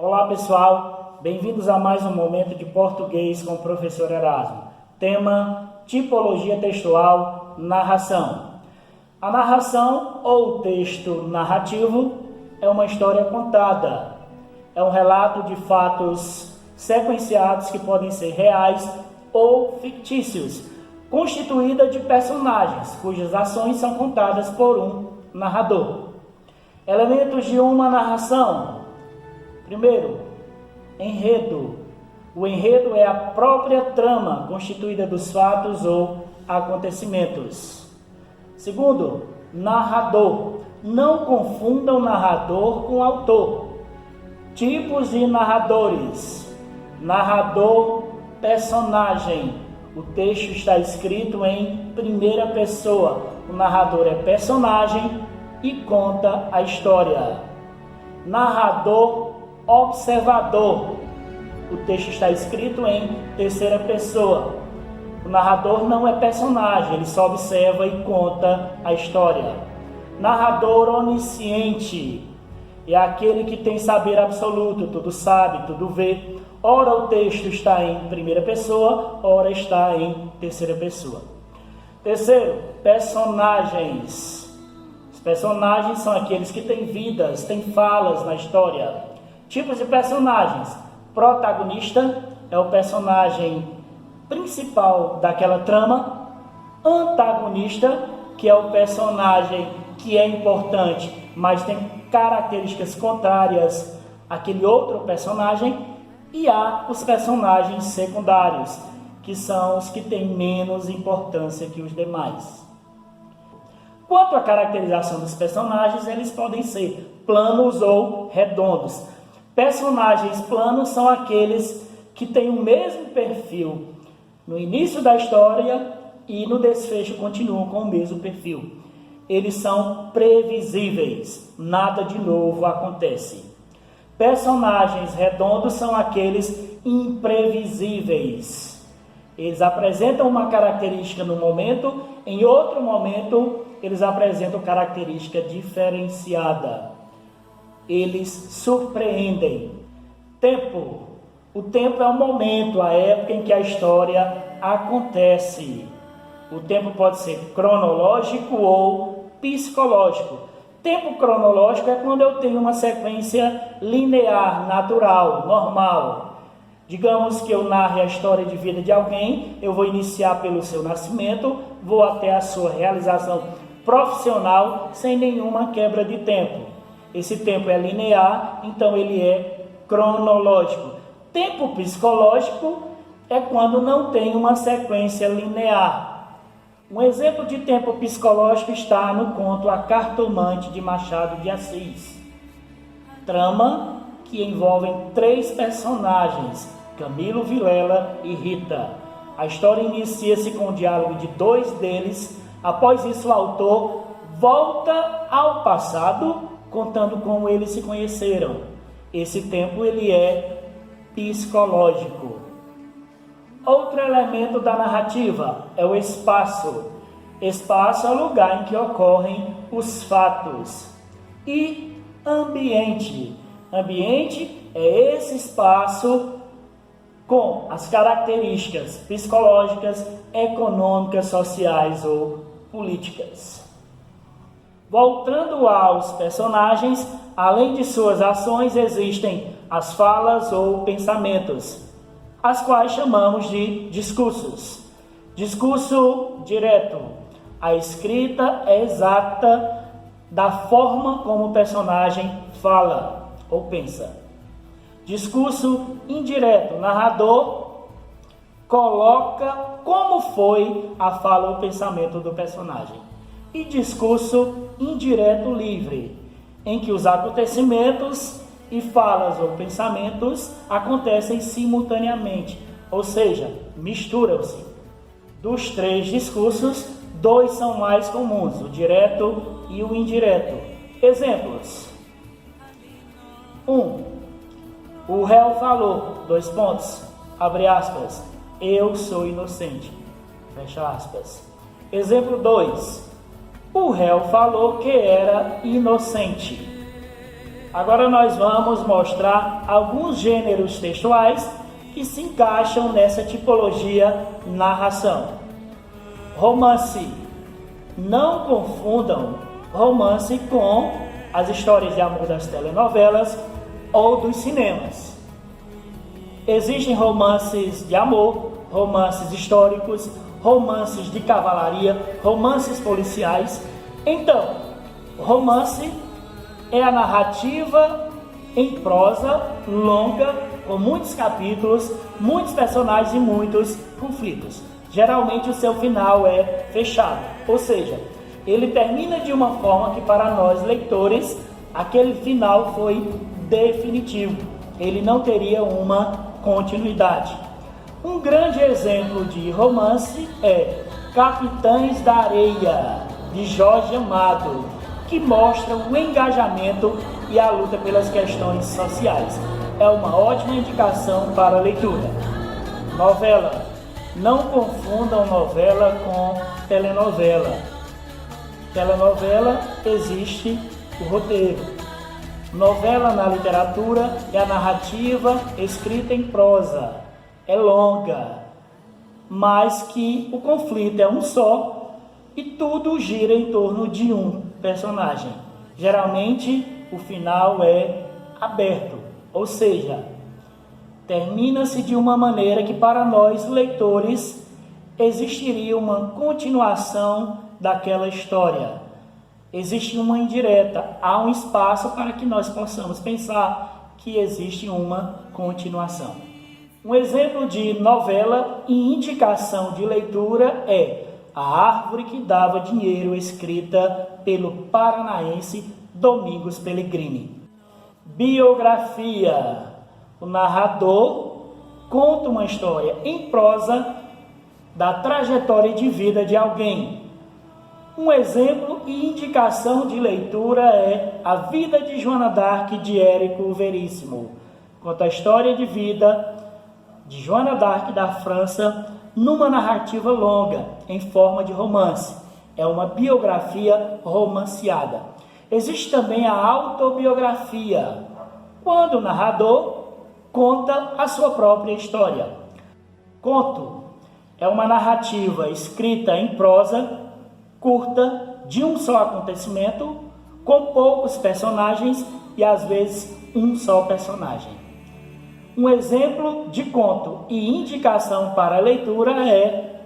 Olá pessoal, bem-vindos a mais um momento de português com o professor Erasmo. Tema: tipologia textual, narração. A narração ou texto narrativo é uma história contada. É um relato de fatos sequenciados que podem ser reais ou fictícios, constituída de personagens cujas ações são contadas por um narrador. Elementos de uma narração. Primeiro, enredo. O enredo é a própria trama constituída dos fatos ou acontecimentos. Segundo, narrador. Não confunda o narrador com o autor. Tipos de narradores. Narrador, personagem. O texto está escrito em primeira pessoa. O narrador é personagem e conta a história. Narrador, observador. O texto está escrito em terceira pessoa. O narrador não é personagem, ele só observa e conta a história. Narrador onisciente é aquele que tem saber absoluto, tudo sabe, tudo vê. Ora o texto está em primeira pessoa, ora está em terceira pessoa. Terceiro, personagens. Os personagens são aqueles que têm vidas, têm falas na história. Tipos de personagens. Protagonista é o personagem principal daquela trama. Antagonista, que é o personagem que é importante, mas tem características contrárias àquele outro personagem. E há os personagens secundários, que são os que têm menos importância que os demais. Quanto à caracterização dos personagens, eles podem ser planos ou redondos. Personagens planos são aqueles que têm o mesmo perfil no início da história e no desfecho continuam com o mesmo perfil. Eles são previsíveis, nada de novo acontece. Personagens redondos são aqueles imprevisíveis. Eles apresentam uma característica no momento, em outro momento eles apresentam característica diferenciada. Eles surpreendem. Tempo. O tempo é o momento, a época em que a história acontece. O tempo pode ser cronológico ou psicológico. Tempo cronológico é quando eu tenho uma sequência linear, natural, normal. Digamos que eu narre a história de vida de alguém, eu vou iniciar pelo seu nascimento, vou até a sua realização profissional sem nenhuma quebra de tempo. Esse tempo é linear, então ele é cronológico. Tempo psicológico é quando não tem uma sequência linear. Um exemplo de tempo psicológico está no conto A Cartomante de Machado de Assis. Trama que envolve 3 personagens, Camilo, Vilela e Rita. A história inicia-se com o diálogo de 2 deles. Após isso, o autor volta ao passado, contando como eles se conheceram. Esse tempo ele é psicológico. Outro elemento da narrativa é o espaço. Espaço é o lugar em que ocorrem os fatos. E ambiente. Ambiente é esse espaço com as características psicológicas, econômicas, sociais ou políticas. Voltando aos personagens, além de suas ações, existem as falas ou pensamentos, as quais chamamos de discursos. Discurso direto. A escrita é exata da forma como o personagem fala ou pensa. Discurso indireto. O narrador coloca como foi a fala ou pensamento do personagem. E discurso indireto livre, em que os acontecimentos e falas ou pensamentos acontecem simultaneamente, ou seja, misturam-se. Dos 3 discursos, 2 são mais comuns, o direto e o indireto. Exemplos. 1. O réu falou, abre aspas, eu sou inocente, fecha aspas. Exemplo 2. O réu falou que era inocente. Agora nós vamos mostrar alguns gêneros textuais que se encaixam nessa tipologia narração. Romance. Não confundam romance com as histórias de amor das telenovelas ou dos cinemas. Existem romances de amor, romances históricos, romances de cavalaria, romances policiais. Então, romance é a narrativa em prosa longa, com muitos capítulos, muitos personagens e muitos conflitos. Geralmente o seu final é fechado, ou seja, ele termina de uma forma que para nós leitores, aquele final foi definitivo. Ele não teria uma continuidade. Um grande exemplo de romance é Capitães da Areia, de Jorge Amado, que mostra o engajamento e a luta pelas questões sociais. É uma ótima indicação para a leitura. Novela. Não confundam novela com telenovela. Telenovela existe o roteiro. Novela na literatura é a narrativa escrita em prosa. É longa, mas que o conflito é um só e tudo gira em torno de um personagem. Geralmente o final é aberto, ou seja, termina-se de uma maneira que para nós leitores existiria uma continuação daquela história. Existe uma indireta, há um espaço para que nós possamos pensar que existe uma continuação. Um exemplo de novela e indicação de leitura é A Árvore que Dava Dinheiro, escrita pelo paranaense Domingos Pellegrini. Biografia. O narrador conta uma história em prosa da trajetória de vida de alguém. Um exemplo e indicação de leitura é A Vida de Joana d'Arc, de Érico Veríssimo. Conta a história de vida de Joana d'Arc da França numa narrativa longa, em forma de romance. É uma biografia romanceada. Existe também a autobiografia, quando o narrador conta a sua própria história. Conto é uma narrativa escrita em prosa, curta, de um só acontecimento, com poucos personagens e às vezes um só personagem. Um exemplo de conto e indicação para a leitura é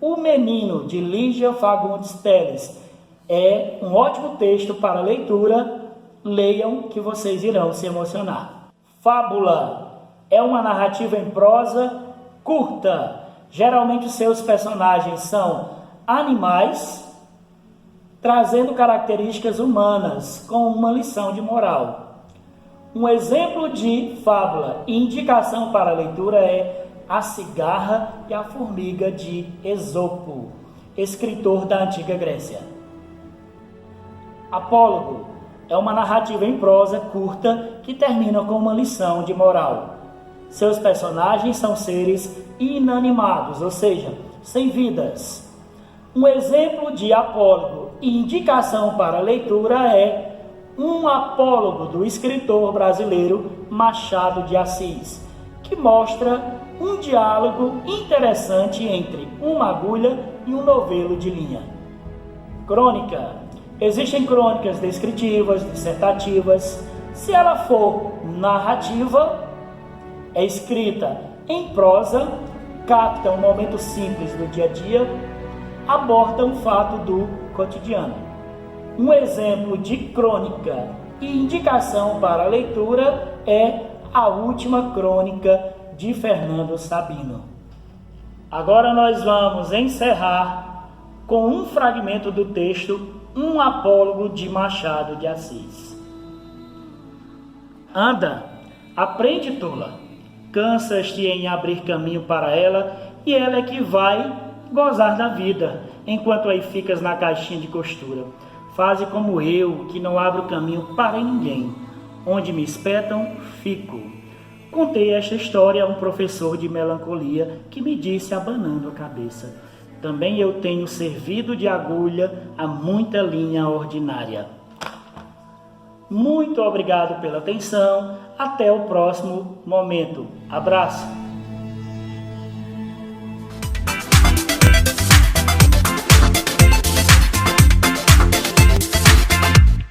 O Menino, de Lígia Fagundes Telles. É um ótimo texto para leitura, leiam que vocês irão se emocionar. Fábula é uma narrativa em prosa curta. Geralmente os seus personagens são animais, trazendo características humanas com uma lição de moral. Um exemplo de fábula e indicação para a leitura é A Cigarra e a Formiga, de Esopo, escritor da Antiga Grécia. Apólogo é uma narrativa em prosa curta que termina com uma lição de moral. Seus personagens são seres inanimados, ou seja, sem vidas. Um exemplo de apólogo e indicação para a leitura é Um Apólogo, do escritor brasileiro Machado de Assis, que mostra um diálogo interessante entre uma agulha e um novelo de linha. Crônica. Existem crônicas descritivas, dissertativas. Se ela for narrativa, é escrita em prosa, capta um momento simples do dia a dia, aborda um fato do cotidiano. Um exemplo de crônica e indicação para a leitura é A Última Crônica, de Fernando Sabino. Agora nós vamos encerrar com um fragmento do texto Um Apólogo, de Machado de Assis. Anda, aprende, tola, cansas-te em abrir caminho para ela, e ela é que vai gozar da vida, enquanto aí ficas na caixinha de costura. Faze como eu, que não abro caminho para ninguém. Onde me espetam, fico. Contei esta história a um professor de melancolia que me disse, abanando a cabeça: também eu tenho servido de agulha a muita linha ordinária. Muito obrigado pela atenção. Até o próximo momento. Abraço.